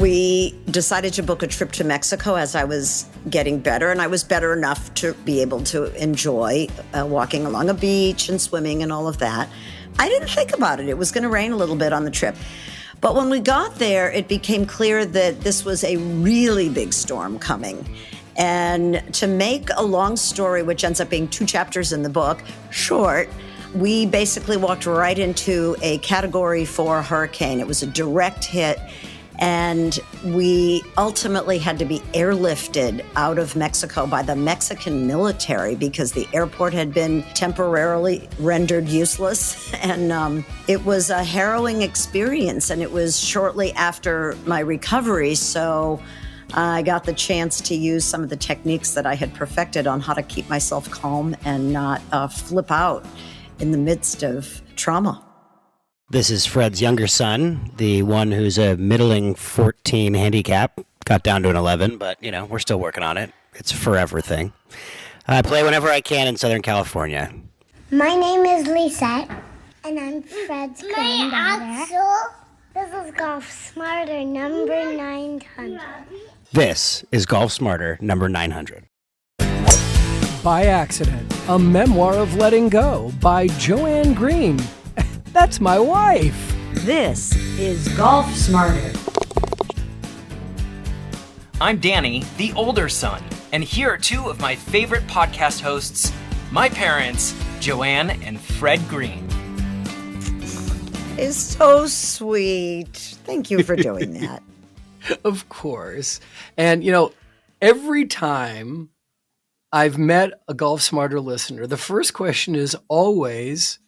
We decided to book a trip to Mexico as I was getting better, and I was better enough to be able to enjoy walking along a beach and swimming and all of that. I didn't think about it. It was going to rain a little bit on the trip. But when we got there, it became clear that this was a really big storm coming. And to make a long story, which ends up being 2 chapters in the book, short, we basically walked right into a Category 4 hurricane. It was a direct hit. And we ultimately had to be airlifted out of Mexico by the Mexican military because the airport had been temporarily rendered useless. And it was a harrowing experience. And it was shortly after my recovery. So I got the chance to use some of the techniques that I had perfected on how to keep myself calm and not flip out in the midst of trauma. This is Fred's younger son, the one who's a middling 14 handicap. Got down to an 11, but, you know, we're still working on it. It's a forever thing. I play whenever I can in Southern California. My name is Lisette, and I'm Fred's granddaughter. This is Golf Smarter number 900. This is Golf Smarter number 900. By Accident, a memoir of letting go by Joanne Greene. That's my wife. This is Golf Smarter. I'm Danny, the older son, and here are 2 of my favorite podcast hosts, my parents, Joanne and Fred Greene. It's so sweet. Thank you for doing that. Of course. And, you know, every time I've met a Golf Smarter listener, the first question is always,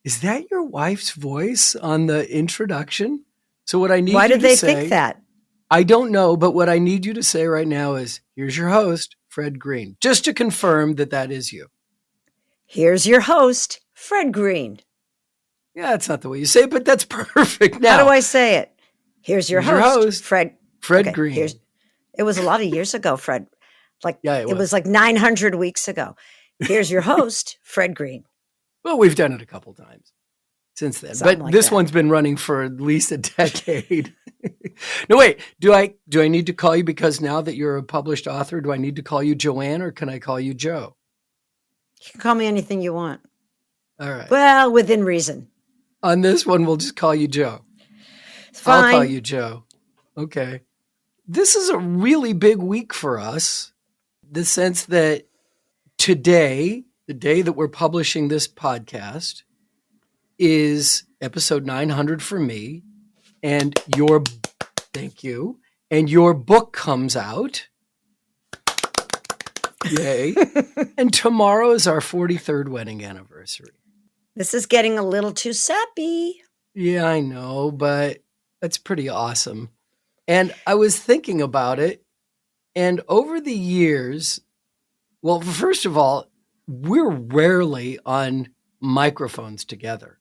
is that your wife's voice on the introduction? So what I need Why you did to they say, think that? I don't know, but what I need you to say right now is, here's your host, Fred Greene, just to confirm that that is you. Here's your host, Fred Greene. Yeah, that's not the way you say it, but that's perfect. Now, how do I say it? Here's your host, Fred Greene. It was a lot of years ago, Fred. It was like 900 weeks ago. Here's your host, Fred Greene. Well, we've done it a couple times since then, Something but like this that. one's been running for at least a decade. No, wait, do I need to call you, because now that you're a published author, do I need to call you Joanne or can I call you Joe? You can call me anything you want. All right. Well, within reason. On this one, we'll just call you Joe. It's fine. I'll call you Joe. Okay. This is a really big week for us. The sense that today, the day that we're publishing this podcast, is episode 900 for me, and thank you, and your book comes out. Yay. And tomorrow is our 43rd wedding anniversary. This is getting a little too sappy. Yeah, I know, but that's pretty awesome. And I was thinking about it, and over the years, well, first of all, we're rarely on microphones together.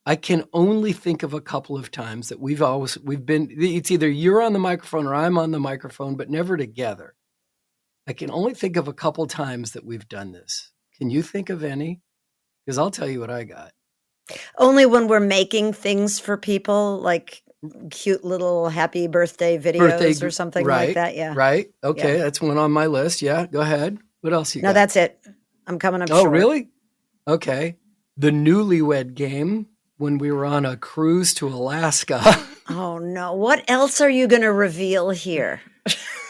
I can only think of a couple of times that we've been, it's either you're on the microphone or I'm on the microphone, but never together. I can only think of a couple times that we've done this. Can you think of any? Because I'll tell you what I got. Only when we're making things for people, like cute little happy birthday videos or something like that. Yeah. Right. Okay. Yeah. That's one on my list. Yeah. Go ahead. What else you got? No, that's it. I'm coming up Oh, short. really? Okay. The newlywed game when we were on a cruise to Alaska. Oh, no. What else are you going to reveal here?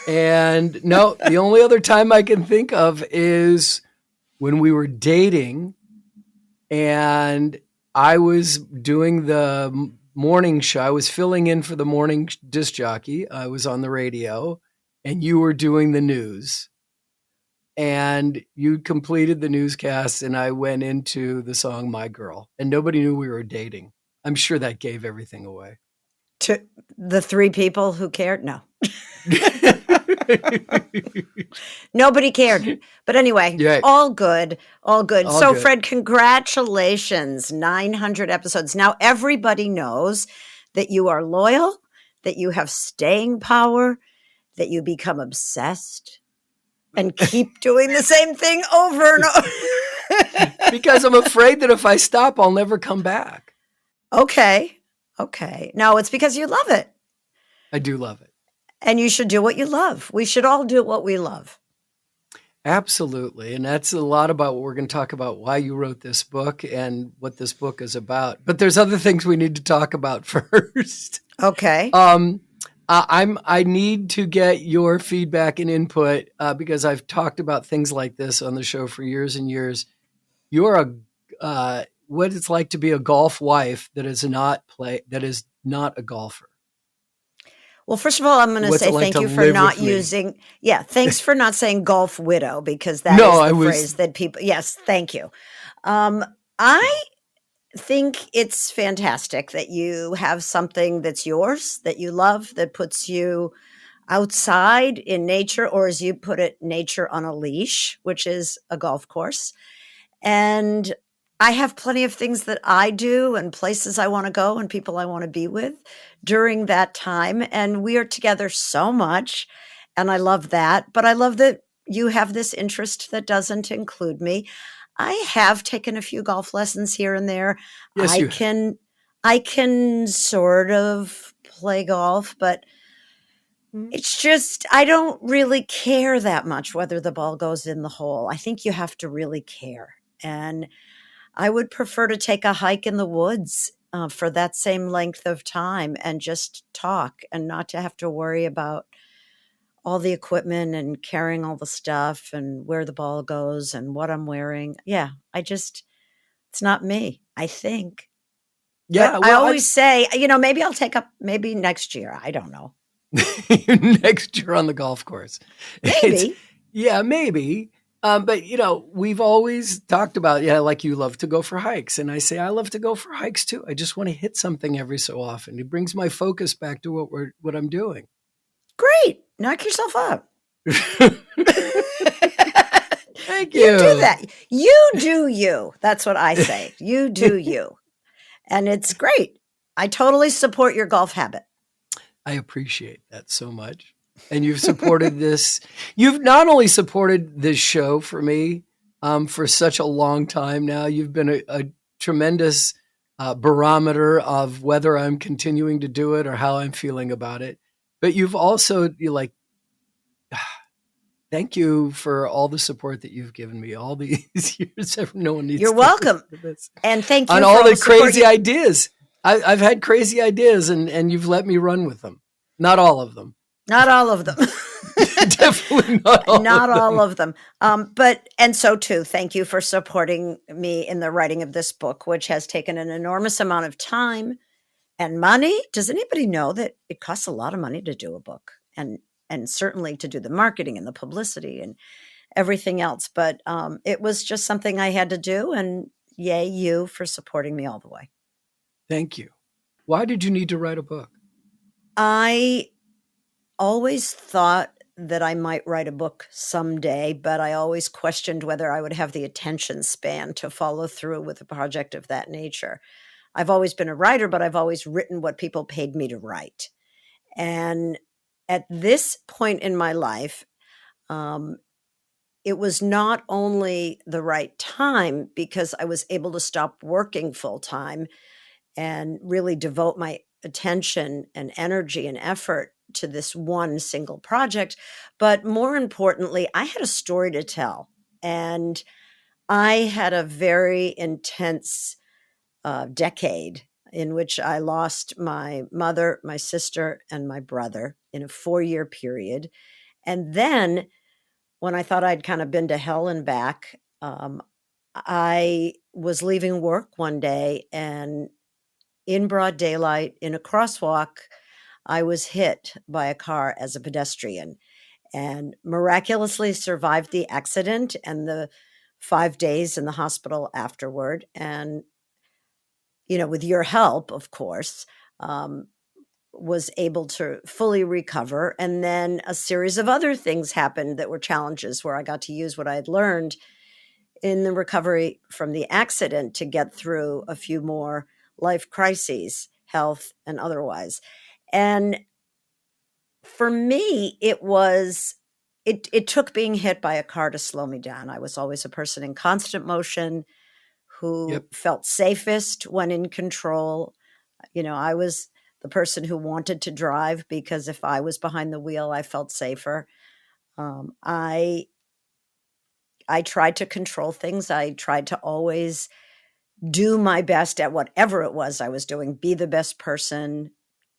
And no, the only other time I can think of is when we were dating and I was doing the morning show. I was filling in for the morning disc jockey. I was on the radio and you were doing the news. And you completed the newscast and I went into the song My Girl and nobody knew we were dating. I'm sure that gave everything away. To the 3 people who cared? No. Nobody cared. But anyway, Yeah. all good. All good. All So, good. Fred, congratulations. 900 episodes. Now, everybody knows that you are loyal, that you have staying power, that you become obsessed and keep doing the same thing over and over. Because I'm afraid that if I stop, I'll never come back. Okay. No, it's because you love it. I do love it. And you should do what you love. We should all do what we love. Absolutely. And that's a lot about what we're going to talk about, why you wrote this book and what this book is about. But there's other things we need to talk about first. Okay. I need to get your feedback and input because I've talked about things like this on the show for years and years. You're what it's like to be a golf wife that is not a golfer. Well, first of all, I'm going to say like thank you for not using, thanks for not saying golf widow, because that is the phrase that people, yes, thank you. I think it's fantastic that you have something that's yours, that you love, that puts you outside in nature, or as you put it, nature on a leash, which is a golf course. And I have plenty of things that I do and places I want to go and people I want to be with during that time. And we are together so much. And I love that. But I love that you have this interest that doesn't include me. I have taken a few golf lessons here and there. Yes, I can sort of play golf, but it's just, I don't really care that much whether the ball goes in the hole. I think you have to really care. And I would prefer to take a hike in the woods for that same length of time and just talk, and not to have to worry about all the equipment and carrying all the stuff and where the ball goes and what I'm wearing. Yeah, it's not me, I think. Yeah. But I always say, maybe I'll take up, maybe next year. I don't know. Next year on the golf course. Maybe. Maybe. But, we've always talked about, like you love to go for hikes. And I say, I love to go for hikes too. I just want to hit something every so often. It brings my focus back to what I'm doing. Great. Knock yourself up. Thank you. You do that. You do you. That's what I say. You do you. And it's great. I totally support your golf habit. I appreciate that so much. And you've supported this. You've not only supported this show for me for such a long time now. You've been a tremendous barometer of whether I'm continuing to do it or how I'm feeling about it. But you've also, thank you for all the support that you've given me all these years. No one needs. You're welcome. And thank you on for all the crazy ideas. I've had crazy ideas, and you've let me run with them. Not all of them. Not all of them. Definitely not all of them. And so too, thank you for supporting me in the writing of this book, which has taken an enormous amount of time and money. Does anybody know that it costs a lot of money to do a book, and certainly to do the marketing and the publicity and everything else? But it was just something I had to do, and yay you for supporting me all the way. Thank you. Why did you need to write a book? I always thought that I might write a book someday, but I always questioned whether I would have the attention span to follow through with a project of that nature. I've always been a writer, but I've always written what people paid me to write. And at this point in my life, it was not only the right time, because I was able to stop working full time and really devote my attention and energy and effort to this one single project. But more importantly, I had a story to tell. And I had a very intense decade in which I lost my mother, my sister, and my brother in a 4-year period. And then when I thought I'd kind of been to hell and back, I was leaving work one day, and in broad daylight, in a crosswalk, I was hit by a car as a pedestrian, and miraculously survived the accident and the 5 days in the hospital afterward. And, with your help, of course, was able to fully recover. And then a series of other things happened that were challenges, where I got to use what I had learned in the recovery from the accident to get through a few more life crises, health and otherwise. And for me, it took being hit by a car to slow me down. I was always a person in constant motion who felt safest when in control. I was the person who wanted to drive, because if I was behind the wheel, I felt safer. I tried to control things. I tried to always do my best at whatever it was I was doing, be the best person,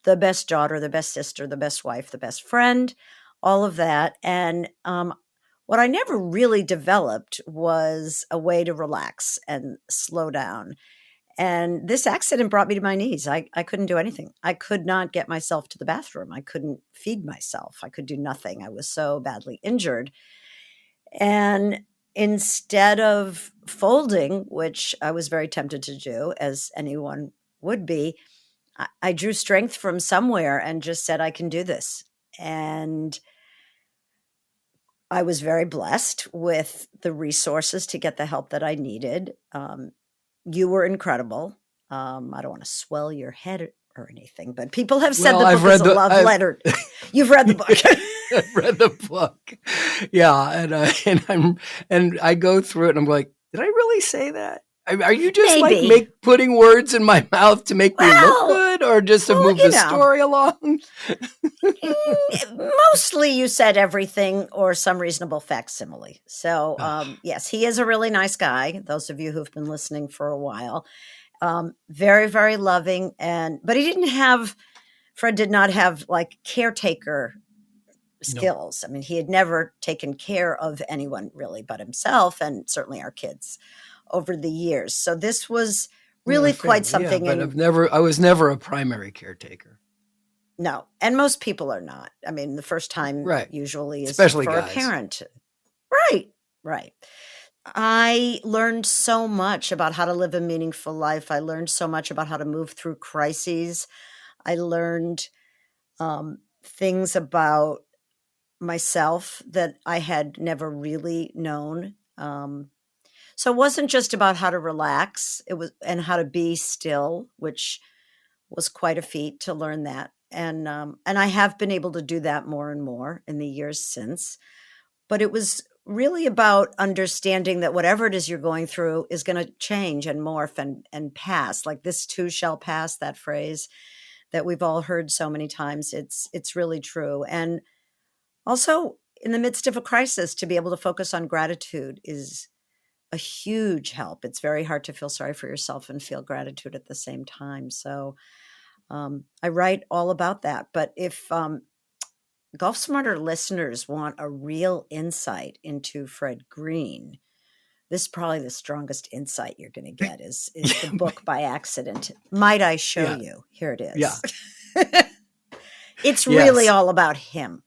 the best daughter, the best sister, the best wife, the best friend, all of that. And what I never really developed was a way to relax and slow down. And this accident brought me to my knees. I couldn't do anything. I could not get myself to the bathroom. I couldn't feed myself. I could do nothing. I was so badly injured. And instead of folding, which I was very tempted to do, as anyone would be, I drew strength from somewhere and just said, I can do this. And I was very blessed with the resources to get the help that I needed. You were incredible. I don't want to swell your head or anything, but people have said the book is a love letter. You've read the book. I've read the book. Yeah. And I go through it and I'm like, did I really say that? Are you just Maybe. putting words in my mouth to make me look good, or just to move the story along? Mostly you said everything or some reasonable facsimile. So yes, he is a really nice guy. Those of you who've been listening for a while, very, very loving. But Fred did not have like caretaker skills. No. I mean, he had never taken care of anyone really but himself, and certainly our kids over the years. So this was really quite something. Yeah, but I was never a primary caretaker. No. And most people are not. I mean, the first time usually is especially for guys. A parent. Right. I learned so much about how to live a meaningful life. I learned so much about how to move through crises. I learned things about myself that I had never really known. So it wasn't just about how to relax, and how to be still, which was quite a feat to learn that. And I have been able to do that more and more in the years since. But it was really about understanding that whatever it is you're going through is going to change and morph and pass. Like this too shall pass, that phrase that we've all heard so many times. It's really true. And also in the midst of a crisis, to be able to focus on gratitude is a huge help. It's very hard to feel sorry for yourself and feel gratitude at the same time. So I write all about that. But if Golf Smarter listeners want a real insight into Fred Greene, this is probably the strongest insight you're going to get is the book by accident. Might I show you? Here it is. Yeah. It's really all about him.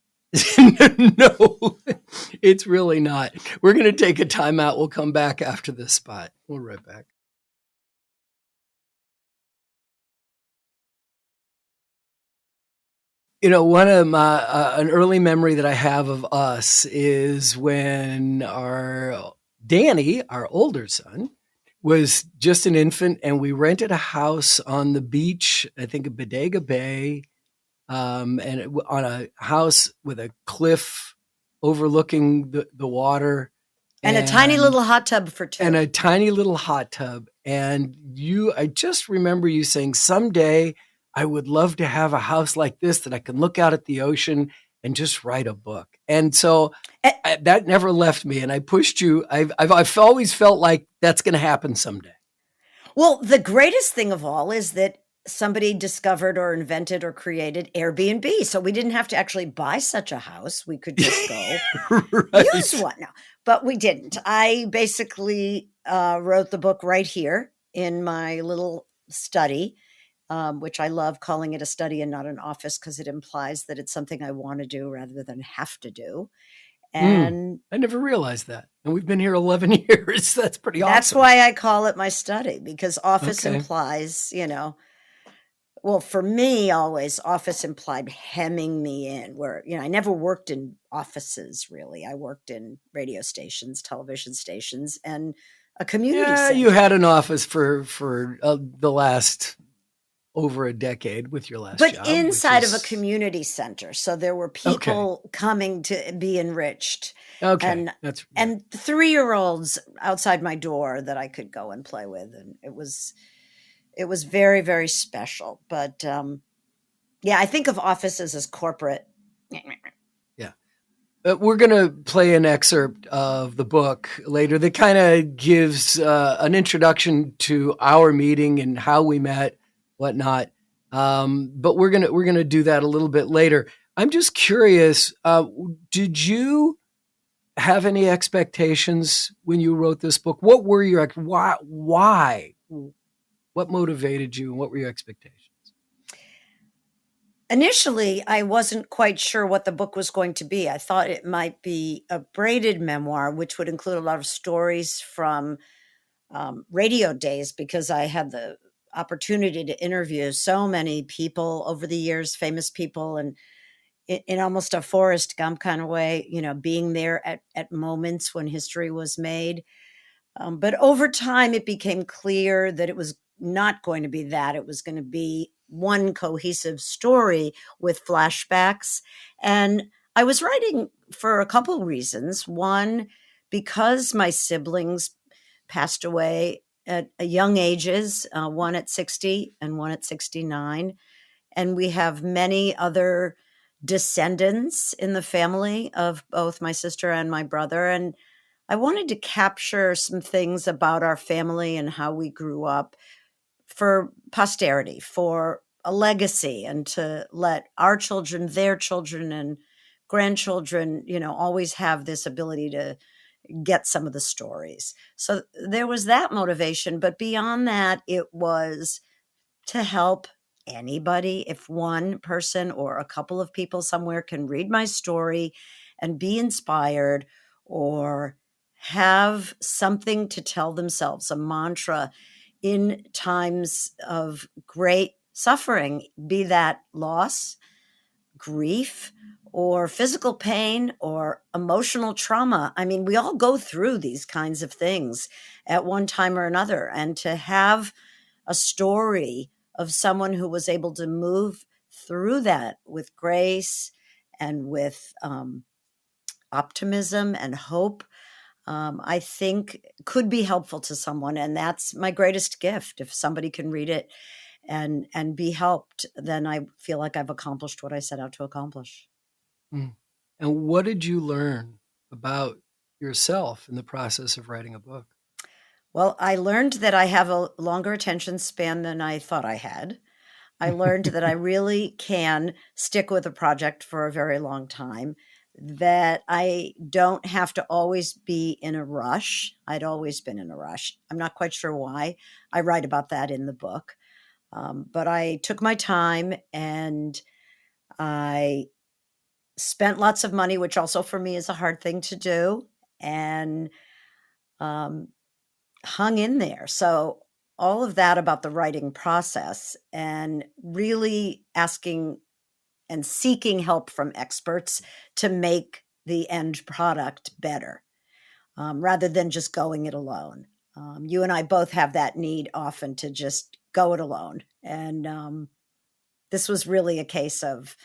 No, it's really not. We're going to take a timeout. We'll come back after this spot. We'll be right back. You know, one of an early memory that I have of us is when our Danny, our older son, was just an infant, and we rented a house on the beach, I think of Bodega Bay, on a house with a cliff overlooking the water. And a tiny little hot tub for two. And a tiny little hot tub. And I just remember you saying, someday I would love to have a house like this that I can look out at the ocean and just write a book. And so that never left me. And I pushed you. I've always felt like that's going to happen someday. Well, the greatest thing of all is that somebody discovered or invented or created Airbnb. So we didn't have to actually buy such a house. We could just go use one. No, but we didn't. I basically wrote the book right here in my little study, which I love calling it a study and not an office because it implies that it's something I want to do rather than have to do. And I never realized that. And we've been here 11 years. That's pretty awesome. That's why I call it my study, because office implies, well, for me, always office implied hemming me in, where, I never worked in offices, really. I worked in radio stations, television stations, and a community center. You had an office for the last over a decade with your last job. But inside of a community center. So there were people coming to be enriched. Okay. And 3-year-olds outside my door that I could go and play with. And it was very, very special. But Yeah, I think of offices as corporate. Yeah. We're going to play an excerpt of the book later that kind of gives an introduction to our meeting and how we met, whatnot. But we're gonna do that a little bit later. I'm just curious. Did you have any expectations when you wrote this book? What were your why? What motivated you, and what were your expectations? Initially, I wasn't quite sure what the book was going to be. I thought it might be a braided memoir, which would include a lot of stories from radio days, because I had the opportunity to interview so many people over the years, famous people, and in almost a Forrest Gump kind of way, being there at moments when history was made. But over time, it became clear that it was not going to be that. It was going to be one cohesive story with flashbacks. And I was writing for a couple reasons. One, because my siblings passed away at young ages, one at 60 and one at 69. And we have many other descendants in the family of both my sister and my brother. And I wanted to capture some things about our family and how we grew up for posterity, for a legacy, and to let our children, their children, and grandchildren, always have this ability to get some of the stories. So there was that motivation. But beyond that, it was to help anybody. If one person or a couple of people somewhere can read my story and be inspired, or have something to tell themselves, a mantra in times of great suffering, be that loss, grief, or physical pain, or emotional trauma. I mean, we all go through these kinds of things at one time or another. And to have a story of someone who was able to move through that with grace and with optimism and hope, I think could be helpful to someone. And that's my greatest gift. If somebody can read it and be helped, then I feel like I've accomplished what I set out to accomplish. Mm. And what did you learn about yourself in the process of writing a book? Well, I learned that I have a longer attention span than I thought I had. I learned that I really can stick with a project for a very long time, that I don't have to always be in a rush. I'd always been in a rush. I'm not quite sure why. I write about that in the book. But I took my time, and I spent lots of money, which also for me is a hard thing to do, and hung in there. So all of that about the writing process, and really asking and seeking help from experts to make the end product better, rather than just going it alone. You and I both have that need often to just go it alone. And this was really a case of,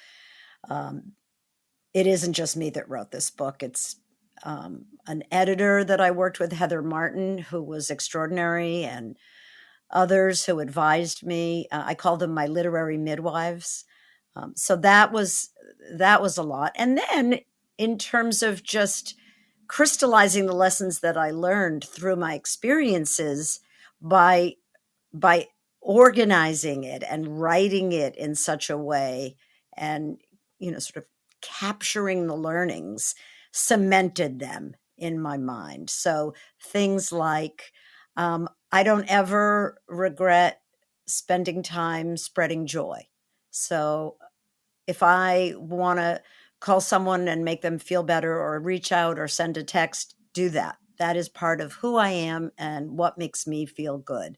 it isn't just me that wrote this book. It's an editor that I worked with, Heather Martin, who was extraordinary, and others who advised me. I call them my literary midwives. So that was a lot. And then in terms of just crystallizing the lessons that I learned through my experiences by organizing it and writing it in such a way, and sort of capturing the learnings, cemented them in my mind. So things like, I don't ever regret spending time spreading joy. So if I want to call someone and make them feel better, or reach out or send a text, do that. That is part of who I am and what makes me feel good.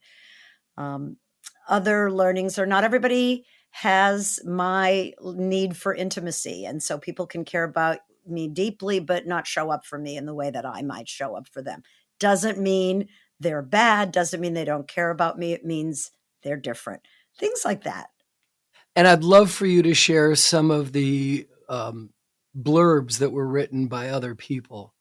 Other learnings are, not everybody has my need for intimacy. And so people can care about me deeply, but not show up for me in the way that I might show up for them. Doesn't mean they're bad. Doesn't mean they don't care about me. It means they're different. Things like that. And I'd love for you to share some of the blurbs that were written by other people.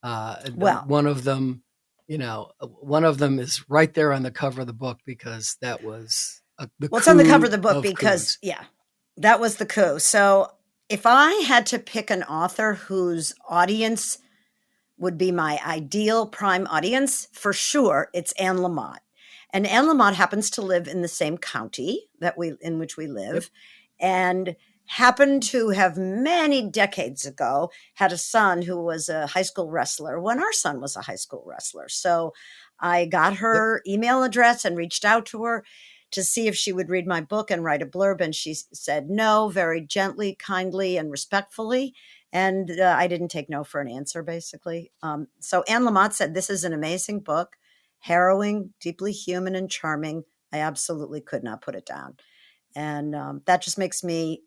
Well, one of them is right there on the cover of the book, because that was it's on the cover of the book because, yeah. That was the coup. So if I had to pick an author whose audience would be my ideal prime audience, for sure, it's Anne Lamott. And Anne Lamott happens to live in the same county in which we live, and happened to have many decades ago had a son who was a high school wrestler when our son was a high school wrestler. So I got her email address and reached out to her to see if she would read my book and write a blurb. And she said no, very gently, kindly, and respectfully. And I didn't take no for an answer, basically. So Anne Lamott said, this is an amazing book, harrowing, deeply human and charming. I absolutely could not put it down. And that just makes me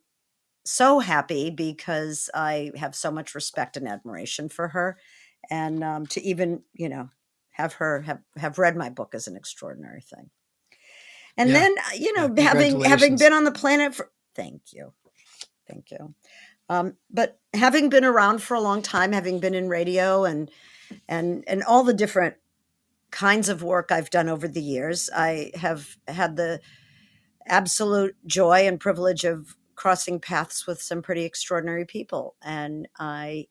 so happy because I have so much respect and admiration for her. And to even, have her have read my book is an extraordinary thing. And then, having been on the planet for, thank you. But having been around for a long time, having been in radio and all the different kinds of work I've done over the years, I have had the absolute joy and privilege of crossing paths with some pretty extraordinary people. And I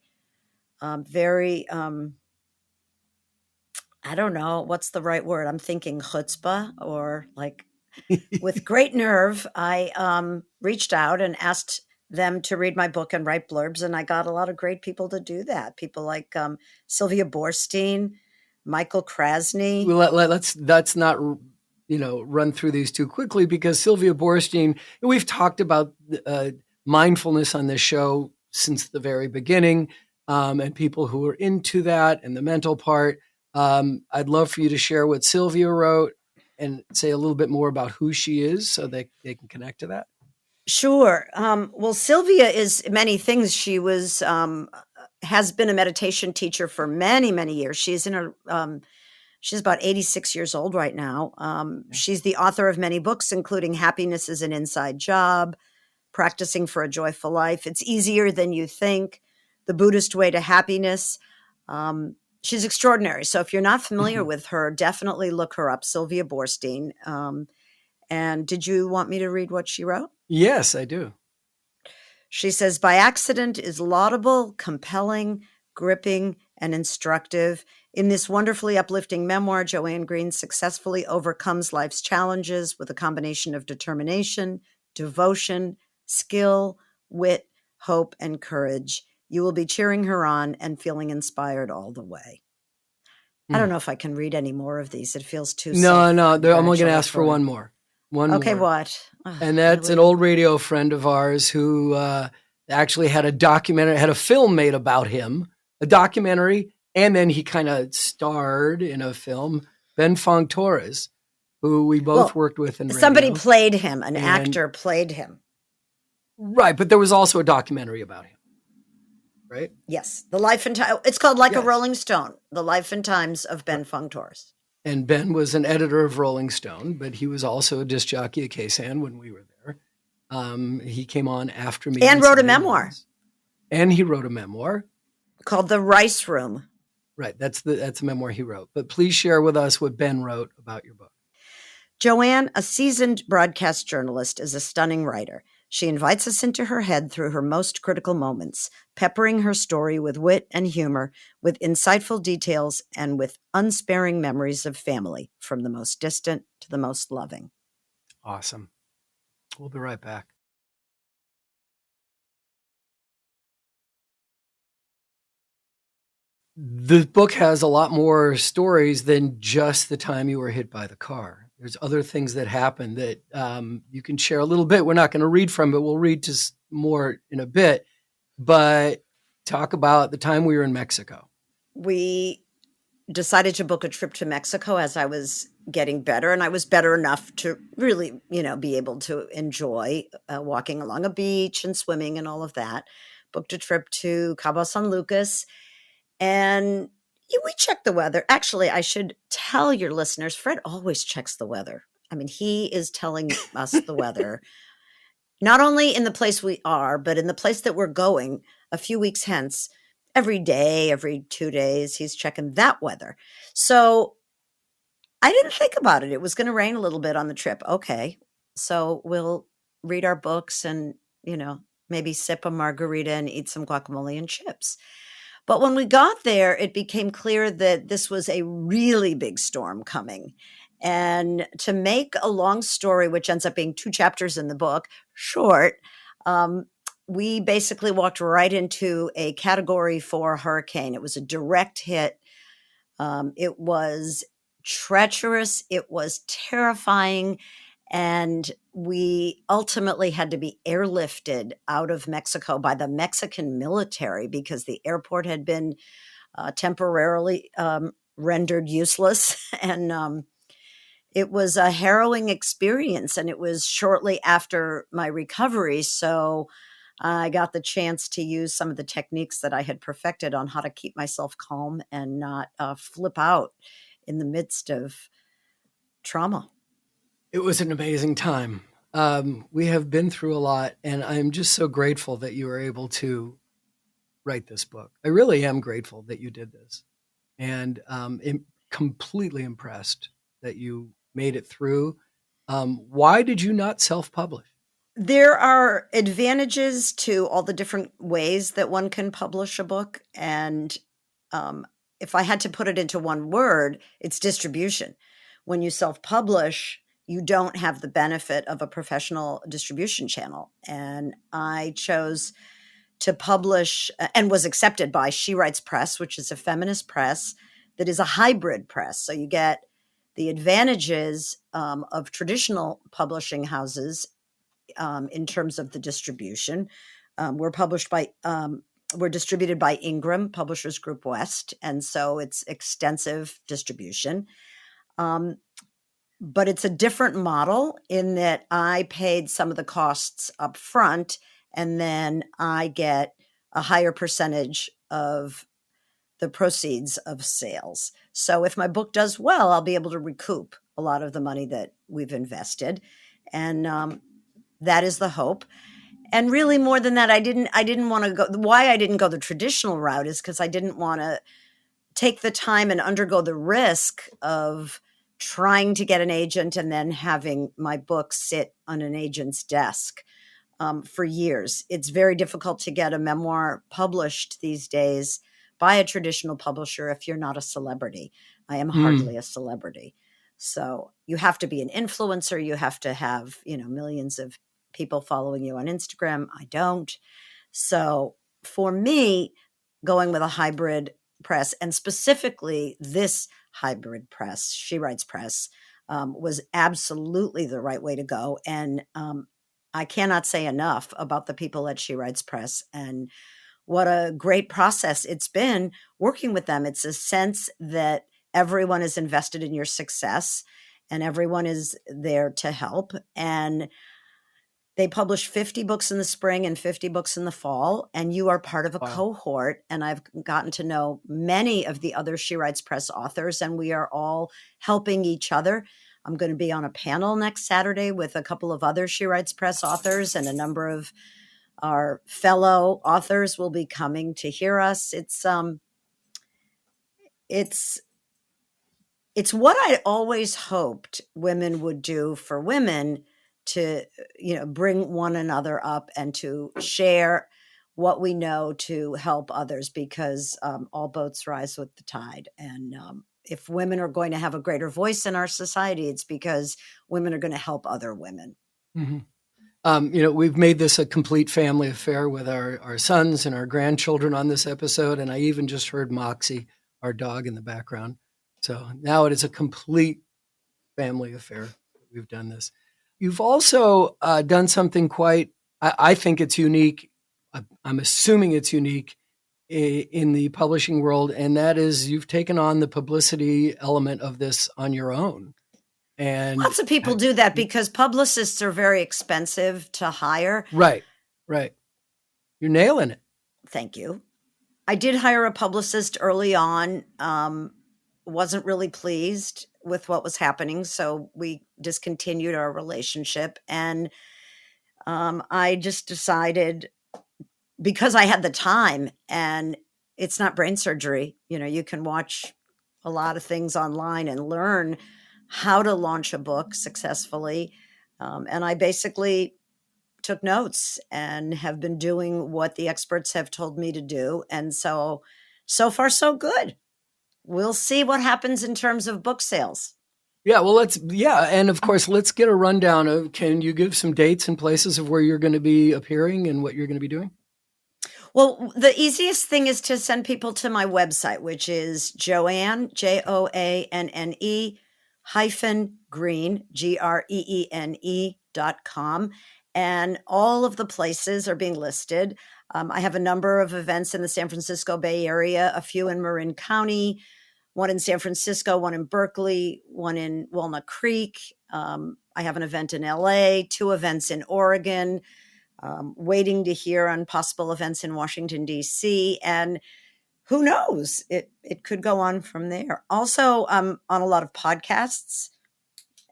very, I don't know, what's the right word? I'm thinking chutzpah, or like with great nerve, I reached out and asked them to read my book and write blurbs. And I got a lot of great people to do that. People like Sylvia Boorstein, Michael Krasny. Well, let's not, run through these too quickly, because Sylvia Boorstein, we've talked about mindfulness on this show since the very beginning, and people who are into that and the mental part. I'd love for you to share what Sylvia wrote and say a little bit more about who she is so they can connect to that. Sure. Well, Sylvia is many things. She was has been a meditation teacher for many, many years. She's she's about 86 years old right now. She's the author of many books, including Happiness is an Inside Job, Practicing for a Joyful Life, It's Easier Than You Think, The Buddhist Way to Happiness. She's extraordinary. So if you're not familiar with her, definitely look her up, Sylvia Boorstein. And did you want me to read what she wrote? Yes, I do. She says, by accident is laudable, compelling, gripping, and instructive. In this wonderfully uplifting memoir, Joanne Greene successfully overcomes life's challenges with a combination of determination, devotion, skill, wit, hope, and courage. You will be cheering her on and feeling inspired all the way. I don't know if I can read any more of these. It feels too No, I'm only going to ask for one more. Okay, what? And that's an old radio friend of ours who actually had a film made about him, a documentary, and then he kind of starred in a film, Ben Fong Torres, who we both worked with in radio. Somebody played him, an actor played him. Right, but there was also a documentary about him, right? Yes, The Life and Times. It's called Like a Rolling Stone, The Life and Times of Ben Fong Torres. And Ben was an editor of Rolling Stone, but he was also a disc jockey at KSAN when we were there. He came on after me. And wrote a memoir. And he wrote a memoir. Called The Rice Room. Right, that's the memoir he wrote. But please share with us what Ben wrote about your book. Joanne, a seasoned broadcast journalist, is a stunning writer. She invites us into her head through her most critical moments, peppering her story with wit and humor, with insightful details, and with unsparing memories of family, from the most distant to the most loving. Awesome. We'll be right back. The book has a lot more stories than just the time you were hit by the car. There's other things that happen that you can share a little bit. We're not going to read from it. We'll read just more in a bit. But talk about the time we were in Mexico. We decided to book a trip to Mexico as I was getting better. And I was better enough to really, be able to enjoy walking along a beach and swimming and all of that. Booked a trip to Cabo San Lucas. And we check the weather. Actually, I should tell your listeners, Fred always checks the weather. I mean, he is telling us the weather, not only in the place we are, but in the place that we're going a few weeks hence. Every day, every 2 days, he's checking that weather. So I didn't think about it. It was going to rain a little bit on the trip. Okay, so we'll read our books and maybe sip a margarita and eat some guacamole and chips. But when we got there, it became clear that this was a really big storm coming. And to make a long story, which ends up being 2 chapters in the book, short, we basically walked right into a Category 4 hurricane. It was a direct hit. It was treacherous. It was terrifying. And we ultimately had to be airlifted out of Mexico by the Mexican military because the airport had been temporarily rendered useless. And it was a harrowing experience. And it was shortly after my recovery. So I got the chance to use some of the techniques that I had perfected on how to keep myself calm and not flip out in the midst of trauma. It was an amazing time. We have been through a lot, and I'm just so grateful that you were able to write this book. I really am grateful that you did this, and completely impressed that you made it through. Why did you not self-publish? There are advantages to all the different ways that one can publish a book. And if I had to put it into one word, it's distribution. When you self-publish, you don't have the benefit of a professional distribution channel. And I chose to publish and was accepted by She Writes Press, which is a feminist press that is a hybrid press. So you get the advantages of traditional publishing houses in terms of the distribution. We're distributed by Ingram Publishers Group West, and so it's extensive distribution. But it's a different model in that I paid some of the costs up front, and then I get a higher percentage of the proceeds of sales. So if my book does well, I'll be able to recoup a lot of the money that we've invested. And that is the hope. And really more than that, I didn't want to go. Why I didn't go the traditional route is because I didn't want to take the time and undergo the risk of trying to get an agent and then having my book sit on an agent's desk for years. It's very difficult to get a memoir published these days by a traditional publisher if you're not a celebrity. I am hardly a celebrity. So you have to be an influencer. You have to have, millions of people following you on Instagram. I don't. So for me, going with a hybrid press, and specifically this hybrid press, She Writes Press, was absolutely the right way to go. And I cannot say enough about the people at She Writes Press and what a great process it's been working with them. It's a sense that everyone is invested in your success and everyone is there to help. And they publish 50 books in the spring and 50 books in the fall, and you are part of a cohort. And I've gotten to know many of the other She Writes Press authors, and we are all helping each other. I'm going to be on a panel next Saturday with a couple of other She Writes Press authors, and a number of our fellow authors will be coming to hear us. It's what I always hoped women would do for women, to bring one another up and to share what we know to help others, because all boats rise with the tide. And if women are going to have a greater voice in our society, it's because women are going to help other women. Mm-hmm. We've made this a complete family affair with our sons and our grandchildren on this episode. And I even just heard Moxie, our dog, in the background. So now it is a complete family affair. We've done this. You've also done something I think it's unique. I'm assuming it's unique in the publishing world. And that is, you've taken on the publicity element of this on your own. And lots of people do that because publicists are very expensive to hire. Right. You're nailing it. Thank you. I did hire a publicist early on. Wasn't really pleased with what was happening, so we discontinued our relationship. And I just decided, because I had the time, and it's not brain surgery. You can watch a lot of things online and learn how to launch a book successfully. And I basically took notes and have been doing what the experts have told me to do. And so far, so good. We'll see what happens in terms of book sales. Yeah, well, and of course, let's get a rundown of, can you give some dates and places of where you're going to be appearing and what you're going to be doing? Well, the easiest thing is to send people to my website, which is Joanne, JOANNE -Greene, GREENE.com. And all of the places are being listed. I have a number of events in the San Francisco Bay Area, a few in Marin County, one in San Francisco, one in Berkeley, one in Walnut Creek. I have an event in LA, 2 events in Oregon, waiting to hear on possible events in Washington, D.C. And who knows, it could go on from there. Also, I'm on a lot of podcasts,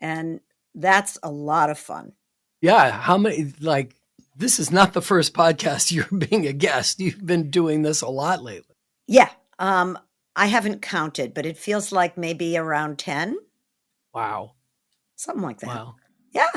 and that's a lot of fun. Yeah. How many, this is not the first podcast you're being a guest. You've been doing this a lot lately. Yeah. I haven't counted, but it feels like maybe around 10. Wow. Something like that. Wow. Yeah.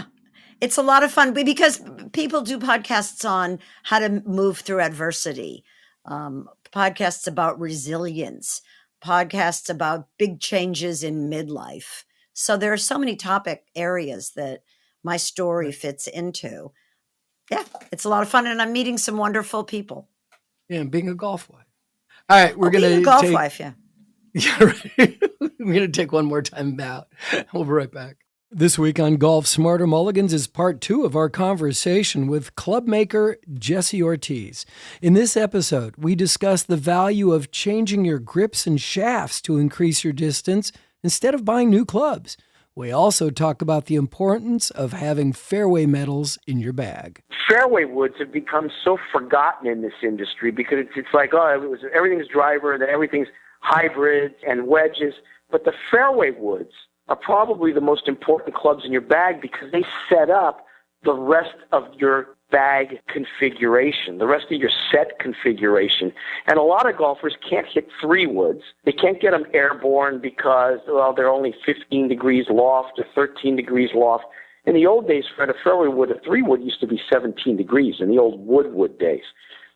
It's a lot of fun because people do podcasts on how to move through adversity, podcasts about resilience, podcasts about big changes in midlife. So there are so many topic areas that my story fits into. Yeah, it's a lot of fun, and I'm meeting some wonderful people. Yeah, and being a golf wife. All right, we're going to being a golf wife, yeah. Yeah, right. We're going to take one more time out. We'll be right back. This week on Golf Smarter Mulligans is part 2 of our conversation with clubmaker Jesse Ortiz. In this episode, we discuss the value of changing your grips and shafts to increase your distance instead of buying new clubs. We also talk about the importance of having fairway metals in your bag. Fairway woods have become so forgotten in this industry because it's like, everything's driver and everything's hybrids and wedges. But the fairway woods are probably the most important clubs in your bag because they set up the rest of your bag configuration, the rest of your set configuration. And a lot of golfers can't hit 3 woods. They can't get them airborne because, they're only 15 degrees loft or 13 degrees loft. In the old days, Fred, a fairway wood, a 3-wood used to be 17 degrees in the old wood days.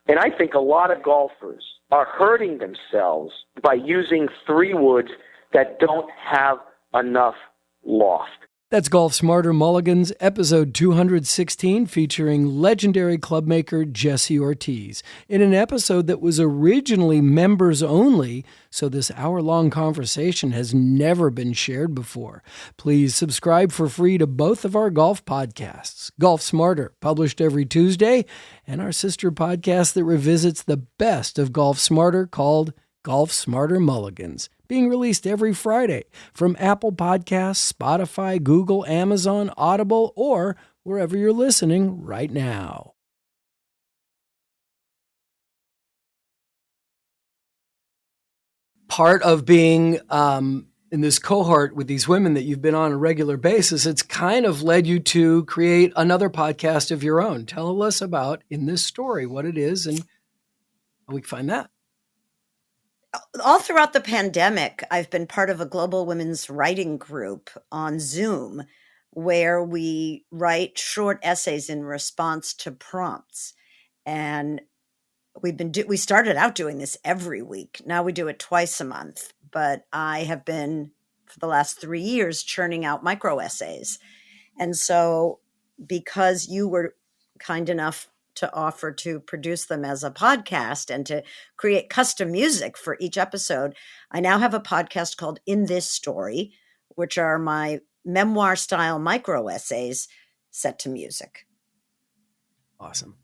And I think a lot of golfers are hurting themselves by using 3 woods that don't have enough loft. That's Golf Smarter Mulligans, episode 216, featuring legendary clubmaker Jesse Ortiz, in an episode that was originally members only, so this hour-long conversation has never been shared before. Please subscribe for free to both of our golf podcasts, Golf Smarter, published every Tuesday, and our sister podcast that revisits the best of Golf Smarter, called Golf Smarter Mulligans, being released every Friday from Apple Podcasts, Spotify, Google, Amazon, Audible, or wherever you're listening right now. Part of being in this cohort with these women that you've been on a regular basis, it's kind of led you to create another podcast of your own. Tell us about, in this story, what it is and how we can find that. All throughout the pandemic, I've been part of a global women's writing group on Zoom where we write short essays in response to prompts. And we started out doing this every week. Now we do it twice a month. But I have been, for the last 3 years, churning out micro essays. And so because you were kind enough to offer to produce them as a podcast and to create custom music for each episode, I now have a podcast called In This Story, which are my memoir style micro essays set to music. Awesome.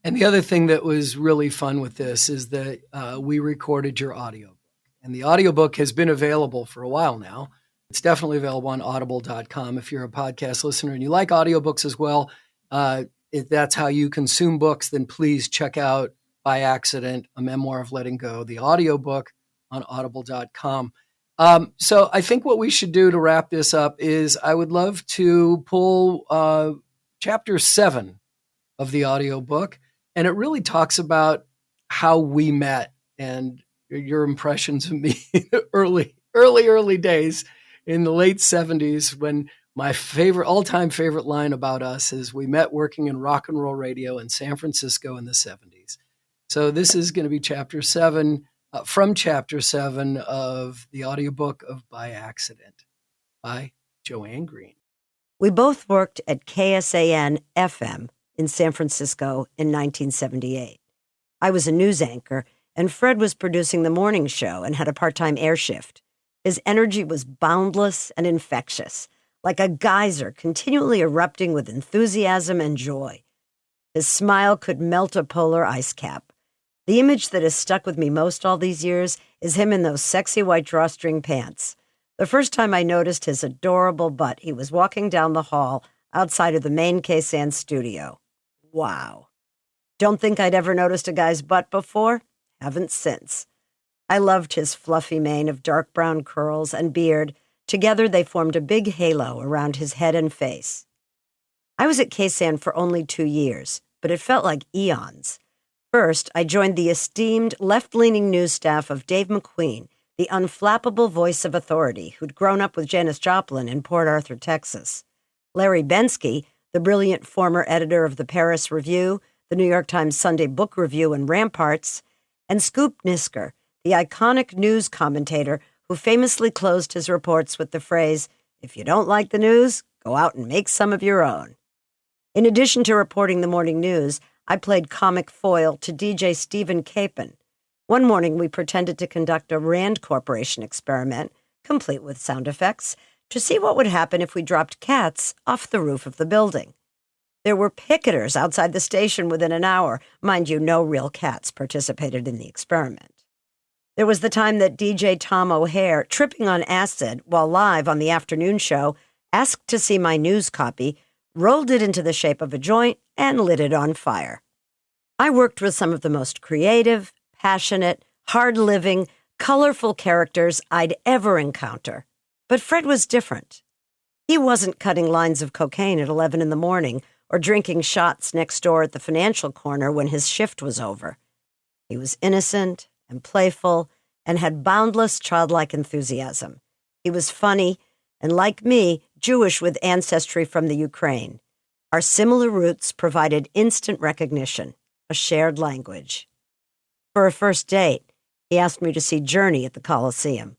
And the other thing that was really fun with this is that we recorded your audiobook, and the audiobook has been available for a while now. It's definitely available on audible.com. If you're a podcast listener and you like audiobooks as well, if that's how you consume books, then please check out, by accident, A Memoir of Letting Go, the audiobook on audible.com. So I think what we should do to wrap this up is I would love to pull chapter 7 of the audiobook, and it really talks about how we met and your impressions of me in the early days in the late 70s when My all-time favorite line about us is we met working in rock and roll radio in San Francisco in the 70s. So this is going to be chapter 7, from chapter 7 of the audiobook of By Accident by Joanne Greene. We both worked at KSAN FM in San Francisco in 1978. I was a news anchor, and Fred was producing the morning show and had a part-time air shift. His energy was boundless and infectious, like a geyser continually erupting with enthusiasm and joy. His smile could melt a polar ice cap. The image that has stuck with me most all these years is him in those sexy white drawstring pants. The first time I noticed his adorable butt, he was walking down the hall outside of the main KSAN studio. Wow. Don't think I'd ever noticed a guy's butt before? Haven't since. I loved his fluffy mane of dark brown curls and beard. Together they formed a big halo around his head and face. I was at KSAN for only 2 years, but it felt like eons. First, I joined the esteemed left-leaning news staff of Dave McQueen, the unflappable voice of authority who'd grown up with Janis Joplin in Port Arthur, Texas. Larry Bensky, the brilliant former editor of the Paris Review, the New York Times Sunday Book Review, and Ramparts, and Scoop Nisker, the iconic news commentator who famously closed his reports with the phrase, "If you don't like the news, go out and make some of your own." In addition to reporting the morning news, I played comic foil to DJ Stephen Capon. One morning, we pretended to conduct a Rand Corporation experiment, complete with sound effects, to see what would happen if we dropped cats off the roof of the building. There were picketers outside the station within an hour. Mind you, no real cats participated in the experiment. There was the time that DJ Tom O'Hare, tripping on acid while live on the afternoon show, asked to see my news copy, rolled it into the shape of a joint, and lit it on fire. I worked with some of the most creative, passionate, hard-living, colorful characters I'd ever encounter. But Fred was different. He wasn't cutting lines of cocaine at 11 in the morning or drinking shots next door at the financial corner when his shift was over. He was innocent and playful and had boundless childlike enthusiasm. He was funny and, like me, Jewish with ancestry from the Ukraine. Our similar roots provided instant recognition, a shared language. For a first date, he asked me to see Journey at the Coliseum.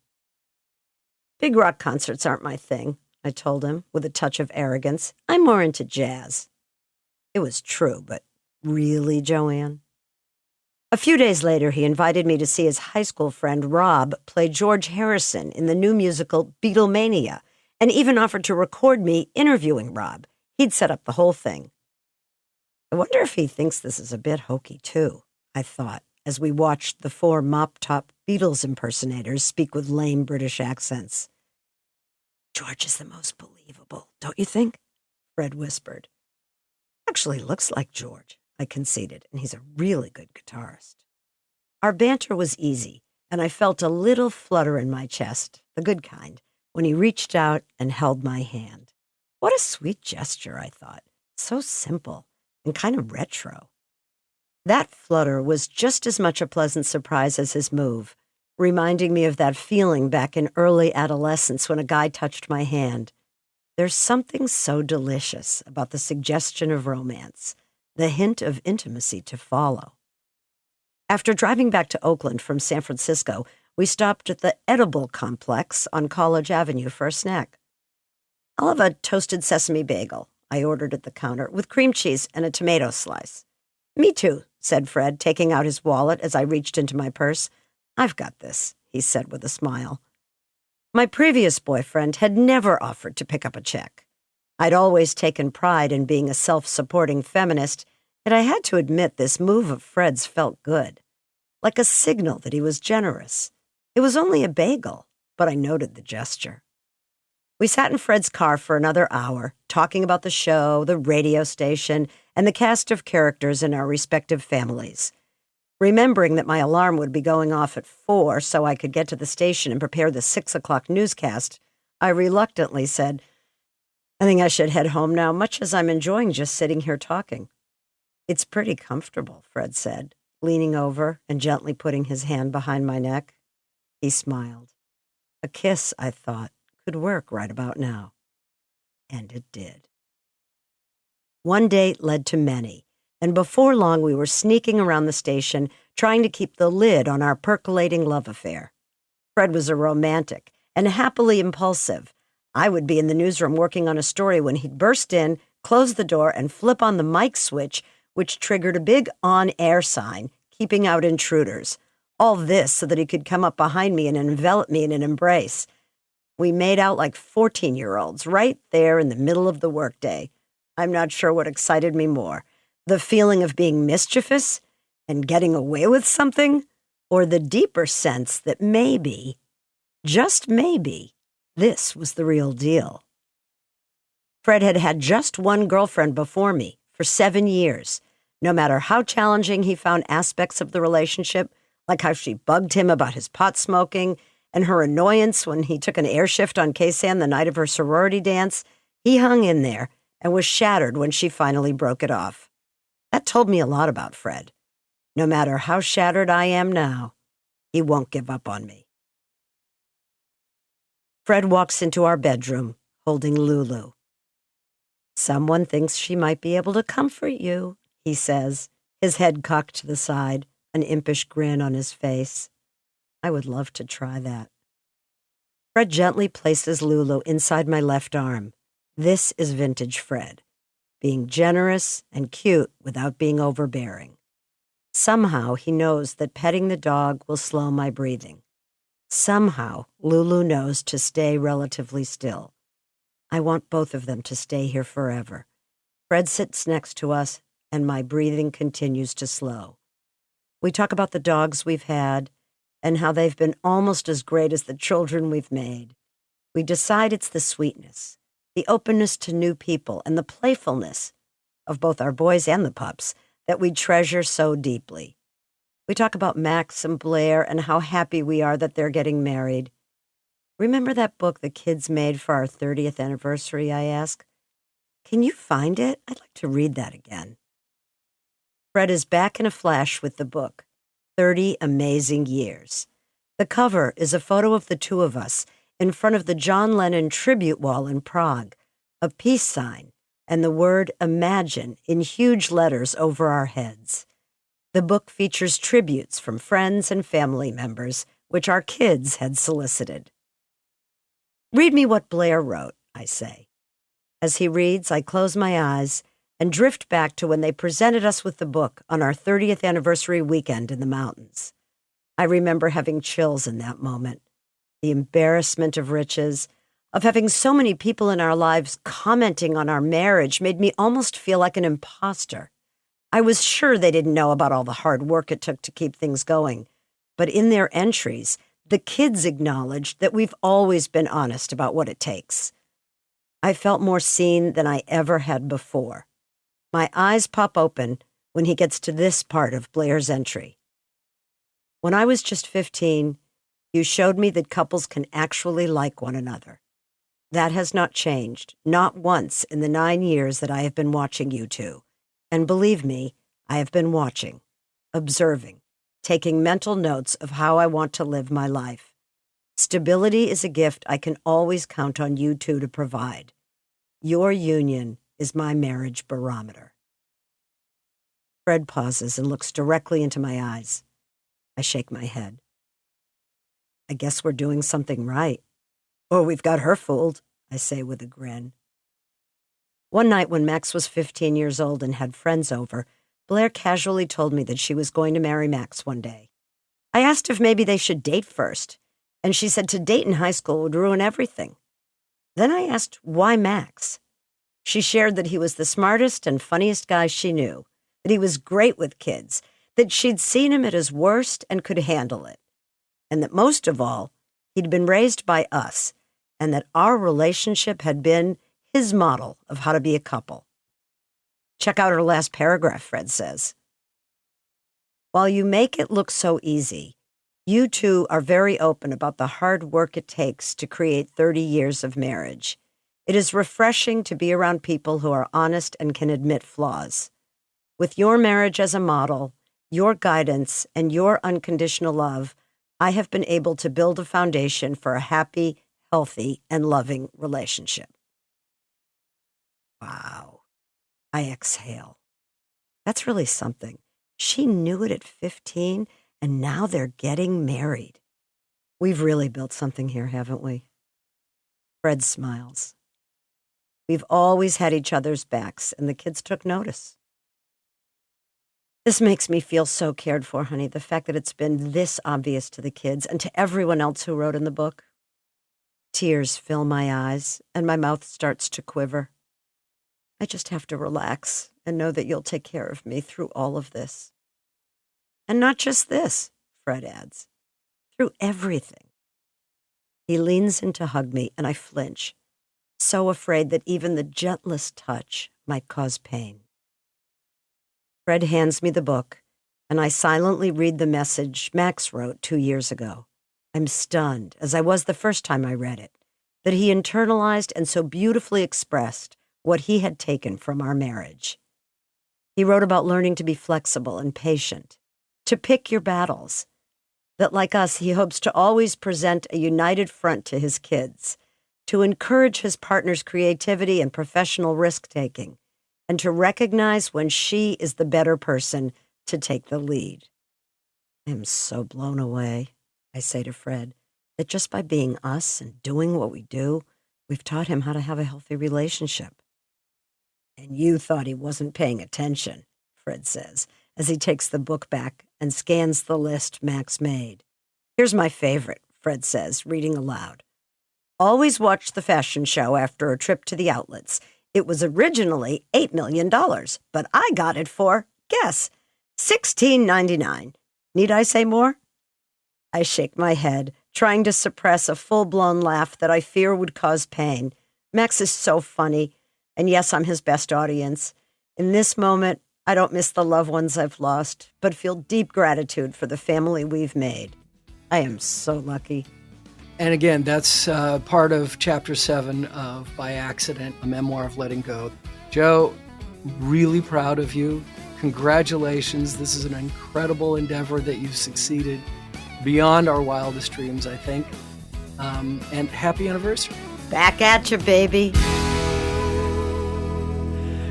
"Big rock concerts aren't my thing," I told him with a touch of arrogance. "I'm more into jazz." It was true, but really, Joanne? A few days later, he invited me to see his high school friend Rob play George Harrison in the new musical Beatlemania, and even offered to record me interviewing Rob. He'd set up the whole thing. I wonder if he thinks this is a bit hokey, too, I thought, as we watched the 4 mop-top Beatles impersonators speak with lame British accents. "George is the most believable, don't you think?" Fred whispered. "Actually looks like George," I conceded, "and he's a really good guitarist." Our banter was easy, and I felt a little flutter in my chest, the good kind, when he reached out and held my hand. What a sweet gesture, I thought. So simple and kind of retro. That flutter was just as much a pleasant surprise as his move, reminding me of that feeling back in early adolescence when a guy touched my hand. There's something so delicious about the suggestion of romance, the hint of intimacy to follow. After driving back to Oakland from San Francisco, we stopped at the Edible Complex on College Avenue for a snack. "I'll have a toasted sesame bagel," I ordered at the counter, "with cream cheese and a tomato slice." "Me too," said Fred, taking out his wallet as I reached into my purse. "I've got this," he said with a smile. My previous boyfriend had never offered to pick up a check. I'd always taken pride in being a self-supporting feminist, yet I had to admit this move of Fred's felt good, like a signal that he was generous. It was only a bagel, but I noted the gesture. We sat in Fred's car for another hour, talking about the show, the radio station, and the cast of characters in our respective families. Remembering that my alarm would be going off at 4 so I could get to the station and prepare the 6 o'clock newscast, I reluctantly said, "I think I should head home now, much as I'm enjoying just sitting here talking." "It's pretty comfortable," Fred said, leaning over and gently putting his hand behind my neck. He smiled. A kiss, I thought, could work right about now. And it did. One date led to many, and before long we were sneaking around the station trying to keep the lid on our percolating love affair. Fred was a romantic and happily impulsive. I would be in the newsroom working on a story when he'd burst in, close the door, and flip on the mic switch, which triggered a big on-air sign, keeping out intruders. All this so that he could come up behind me and envelop me in an embrace. We made out like 14-year-olds right there in the middle of the workday. I'm not sure what excited me more, the feeling of being mischievous and getting away with something, or the deeper sense that maybe, just maybe, this was the real deal. Fred had had just one girlfriend before me for 7 years. No matter how challenging he found aspects of the relationship, like how she bugged him about his pot smoking and her annoyance when he took an air shift on Kaysan the night of her sorority dance, he hung in there and was shattered when she finally broke it off. That told me a lot about Fred. No matter how shattered I am now, he won't give up on me. Fred walks into our bedroom, holding Lulu. "Someone thinks she might be able to comfort you," he says, his head cocked to the side, an impish grin on his face. I would love to try that. Fred gently places Lulu inside my left arm. This is vintage Fred, being generous and cute without being overbearing. Somehow he knows that petting the dog will slow my breathing. Somehow Lulu knows to stay relatively still. I want both of them to stay here forever. Fred sits next to us, and my breathing continues to slow. We talk about the dogs we've had and how they've been almost as great as the children we've made. We decide it's the sweetness, the openness to new people, and the playfulness of both our boys and the pups that we treasure so deeply. We talk about Max and Blair and how happy we are that they're getting married. Remember that book the kids made for our 30th anniversary, I ask? Can you find it? I'd like to read that again. Fred is back in a flash with the book, 30 Amazing Years. The cover is a photo of the two of us in front of the John Lennon tribute wall in Prague, a peace sign, and the word Imagine in huge letters over our heads. The book features tributes from friends and family members, which our kids had solicited. "Read me what Blair wrote," I say. As he reads, I close my eyes and drift back to when they presented us with the book on our 30th anniversary weekend in the mountains. I remember having chills in that moment. The embarrassment of riches, of having so many people in our lives commenting on our marriage, made me almost feel like an imposter. I was sure they didn't know about all the hard work it took to keep things going, but in their entries, the kids acknowledged that we've always been honest about what it takes. I felt more seen than I ever had before. My eyes pop open when he gets to this part of Blair's entry. "When I was just 15, you showed me that couples can actually like one another. That has not changed, not once in the 9 years that I have been watching you two. And believe me, I have been watching, observing, taking mental notes of how I want to live my life. Stability is a gift I can always count on you two to provide. Your union is my marriage barometer." Fred pauses and looks directly into my eyes. I shake my head. "I guess we're doing something right. Or we've got her fooled," I say with a grin. One night when Max was 15 years old and had friends over, Blair casually told me that she was going to marry Max one day. I asked if maybe they should date first, and she said to date in high school would ruin everything. Then I asked why Max. She shared that he was the smartest and funniest guy she knew, that he was great with kids, that she'd seen him at his worst and could handle it, and that most of all, he'd been raised by us, and that our relationship had been his model of how to be a couple. Check out her last paragraph, Fred says. "While you make it look so easy, you two are very open about the hard work it takes to create 30 years of marriage. It is refreshing to be around people who are honest and can admit flaws. With your marriage as a model, your guidance, and your unconditional love, I have been able to build a foundation for a happy, healthy, and loving relationship." Wow. I exhale. That's really something. She knew it at 15, and now they're getting married. We've really built something here, haven't we? Fred smiles. We've always had each other's backs, and the kids took notice. This makes me feel so cared for, honey, the fact that it's been this obvious to the kids and to everyone else who wrote in the book. Tears fill my eyes, and my mouth starts to quiver. I just have to relax and know that you'll take care of me through all of this. And not just this, Fred adds, through everything. He leans in to hug me, and I flinch, so afraid that even the gentlest touch might cause pain. Fred hands me the book, and I silently read the message Max wrote 2 years ago. I'm stunned, as I was the first time I read it, that he internalized and so beautifully expressed what he had taken from our marriage. He wrote about learning to be flexible and patient, to pick your battles, that like us, he hopes to always present a united front to his kids, to encourage his partner's creativity and professional risk-taking, and to recognize when she is the better person to take the lead. I am so blown away, I say to Fred, that just by being us and doing what we do, we've taught him how to have a healthy relationship. And you thought he wasn't paying attention, Fred says, as he takes the book back and scans the list Max made. Here's my favorite, Fred says, reading aloud. Always watch the fashion show after a trip to the outlets. It was originally $8 million, but I got it for, guess, $16.99. Need I say more? I shake my head, trying to suppress a full-blown laugh that I fear would cause pain. Max is so funny, and yes, I'm his best audience. In this moment, I don't miss the loved ones I've lost, but feel deep gratitude for the family we've made. I am so lucky. And again, that's part of Chapter 7 of By Accident, a Memoir of Letting Go. Joe, really proud of you. Congratulations. This is an incredible endeavor that you've succeeded beyond our wildest dreams, I think. And happy anniversary. Back at you, baby.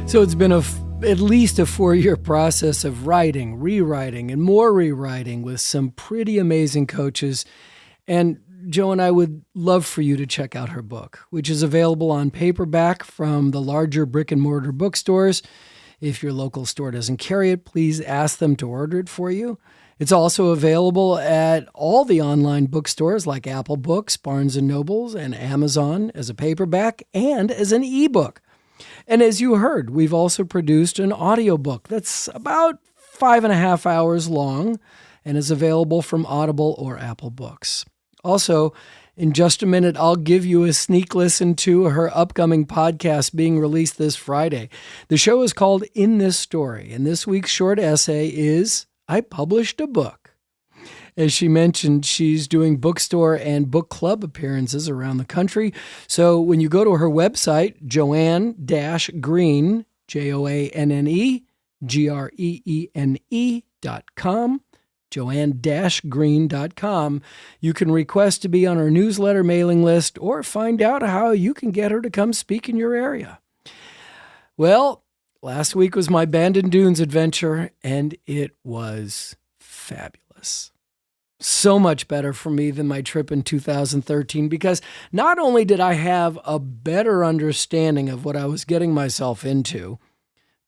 So it's been at least a 4-year process of writing, rewriting, and more rewriting with some pretty amazing coaches. And Joe and I would love for you to check out her book, which is available on paperback from the larger brick-and-mortar bookstores. If your local store doesn't carry it, please ask them to order it for you. It's also available at all the online bookstores like Apple Books, Barnes & Nobles, and Amazon as a paperback and as an ebook. And as you heard, we've also produced an audiobook that's about 5.5 hours long and is available from Audible or Apple Books. Also, in just a minute, I'll give you a sneak listen to her upcoming podcast being released this Friday. The show is called In This Story, and this week's short essay is I Published a Book. As she mentioned, she's doing bookstore and book club appearances around the country. So when you go to her website, Joanne-Greene, JoanneGreene.com, Joanne-Greene.com, you can request to be on her newsletter mailing list or find out how you can get her to come speak in your area. Well, last week was my Bandon Dunes adventure, and it was fabulous. So much better for me than my trip in 2013 because not only did I have a better understanding of what I was getting myself into,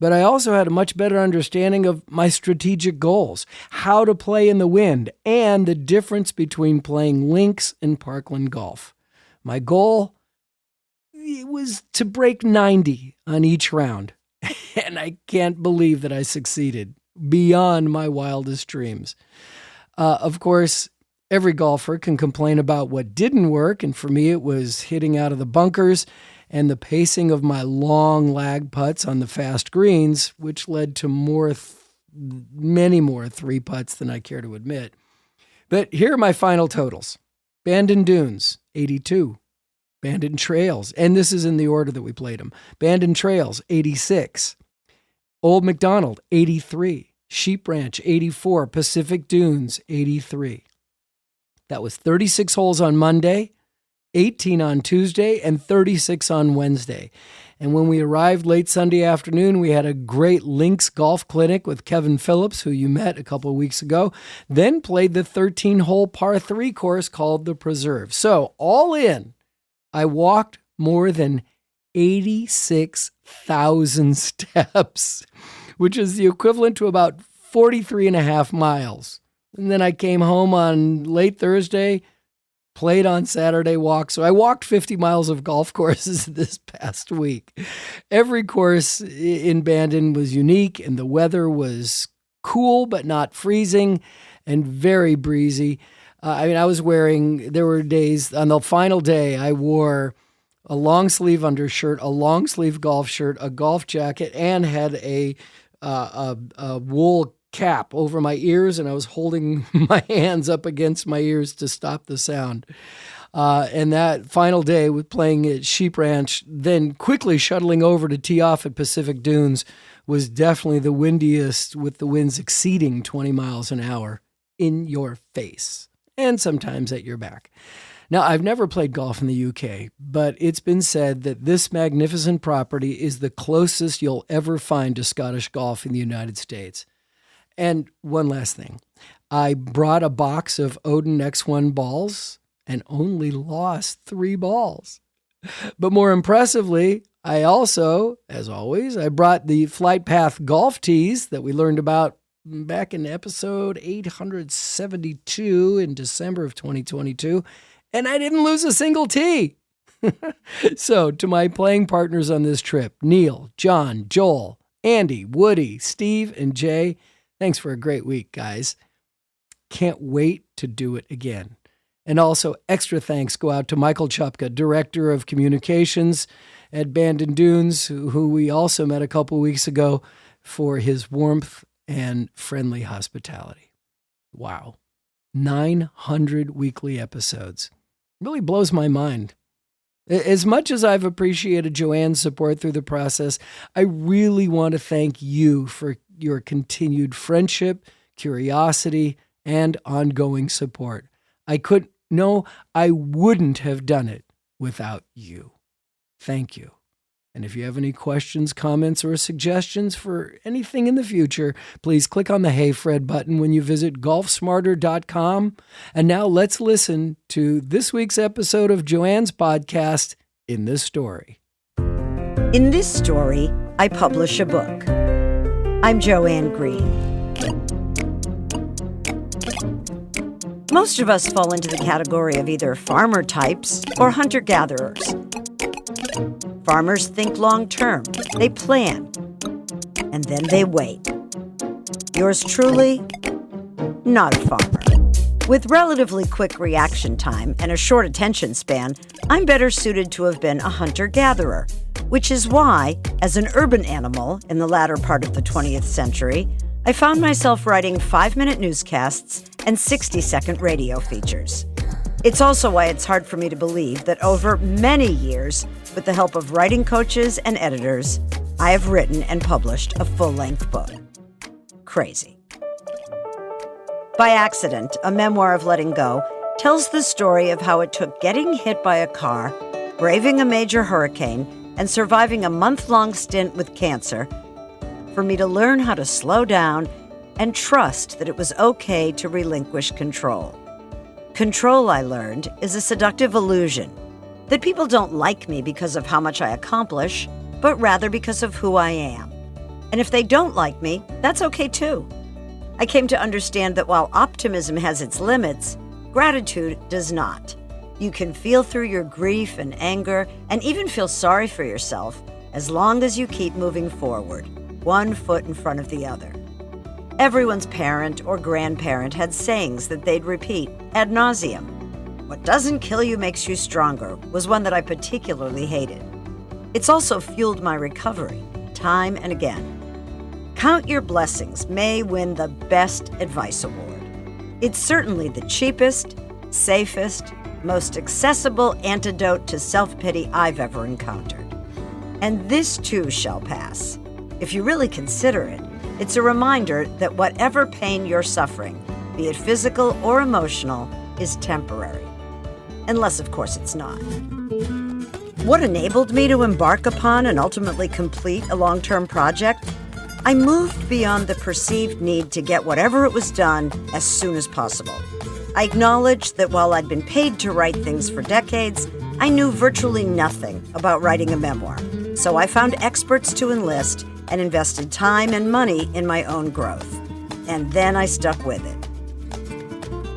but I also had a much better understanding of my strategic goals, how to play in the wind, and the difference between playing links and parkland golf. My goal was to break 90 on each round, and I can't believe that I succeeded beyond my wildest dreams. Of course, every golfer can complain about what didn't work, and for me it was hitting out of the bunkers and the pacing of my long lag putts on the fast greens, which led to many more 3-putts than I care to admit. But here are my final totals. Bandon Dunes, 82. Bandon Trails, and this is in the order that we played them. Bandon Trails, 86. Old McDonald, 83. Sheep Ranch, 84. Pacific Dunes, 83. That was 36 holes on Monday, 18 on Tuesday, and 36 on Wednesday. And when we arrived late Sunday afternoon, we had a great links golf clinic with Kevin Phillips, who you met a couple of weeks ago, then played the 13-hole par 3 course called the Preserve. So all in, I walked more than 86,000 steps, which is the equivalent to about 43 and a half miles. And then I came home on late Thursday, played on Saturday, walked. So I walked 50 miles of golf courses this past week. Every course in Bandon was unique, and the weather was cool but not freezing and very breezy. There were days, on the final day, I wore a long sleeve undershirt, a long sleeve golf shirt, a golf jacket, and had a wool cap over my ears, and I was holding my hands up against my ears to stop the sound. And that final day with playing at Sheep Ranch, then quickly shuttling over to tee off at Pacific Dunes, was definitely the windiest, with the winds exceeding 20 miles an hour in your face and sometimes at your back. Now, I've never played golf in the UK, but it's been said that this magnificent property is the closest you'll ever find to Scottish golf in the United States. And one last thing. I brought a box of Odin X1 balls and only lost 3 balls. But more impressively, I also, as always, I brought the Flight Path golf tees that we learned about back in episode 872 in December of 2022, and I didn't lose a single tee. So to my playing partners on this trip, Neil, John, Joel, Andy, Woody, Steve, and Jay, thanks for a great week, guys. Can't wait to do it again. And also extra thanks go out to Michael Chupka, Director of Communications at Bandon Dunes, who we also met a couple weeks ago, for his warmth and friendly hospitality. Wow. 900 weekly episodes. Really blows my mind. As much as I've appreciated Joanne's support through the process, I really want to thank you for your continued friendship, curiosity, and ongoing support. I wouldn't have done it without you. Thank you. And if you have any questions, comments, or suggestions for anything in the future, please click on the Hey Fred button when you visit golfsmarter.com. And now let's listen to this week's episode of Joanne's podcast, In This Story. In this story, I publish a book. I'm Joanne Greene. Most of us fall into the category of either farmer types or hunter-gatherers. Farmers think long-term, they plan, and then they wait. Yours truly, not a farmer. With relatively quick reaction time and a short attention span, I'm better suited to have been a hunter-gatherer, which is why, as an urban animal in the latter part of the 20th century, I found myself writing 5-minute newscasts and 60-second radio features. It's also why it's hard for me to believe that over many years, with the help of writing coaches and editors, I have written and published a full-length book. Crazy. By Accident, a Memoir of Letting Go, tells the story of how it took getting hit by a car, braving a major hurricane, and surviving a month-long stint with cancer for me to learn how to slow down and trust that it was okay to relinquish control. Control, I learned, is a seductive illusion, that people don't like me because of how much I accomplish, but rather because of who I am. And if they don't like me, that's okay too. I came to understand that while optimism has its limits, gratitude does not. You can feel through your grief and anger and even feel sorry for yourself as long as you keep moving forward, one foot in front of the other. Everyone's parent or grandparent had sayings that they'd repeat ad nauseum. What doesn't kill you makes you stronger was one that I particularly hated. It's also fueled my recovery, time and again. Count Your Blessings may win the Best Advice Award. It's certainly the cheapest, safest, most accessible antidote to self-pity I've ever encountered. And this too shall pass. If you really consider it, it's a reminder that whatever pain you're suffering, be it physical or emotional, is temporary. Unless, of course, it's not. What enabled me to embark upon and ultimately complete a long-term project? I moved beyond the perceived need to get whatever it was done as soon as possible. I acknowledged that while I'd been paid to write things for decades, I knew virtually nothing about writing a memoir. So I found experts to enlist and invested time and money in my own growth. And then I stuck with it.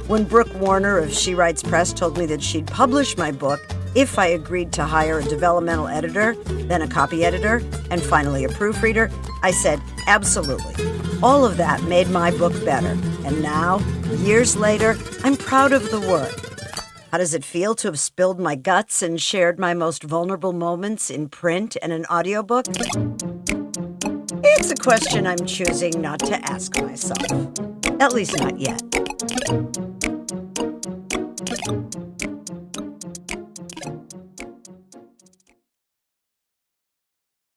When Brooke Warner of She Writes Press told me that she'd publish my book if I agreed to hire a developmental editor, then a copy editor, and finally a proofreader, I said, absolutely. All of that made my book better. And now, years later, I'm proud of the work. How does it feel to have spilled my guts and shared my most vulnerable moments in print and an audiobook? It's a question I'm choosing not to ask myself. At least not yet.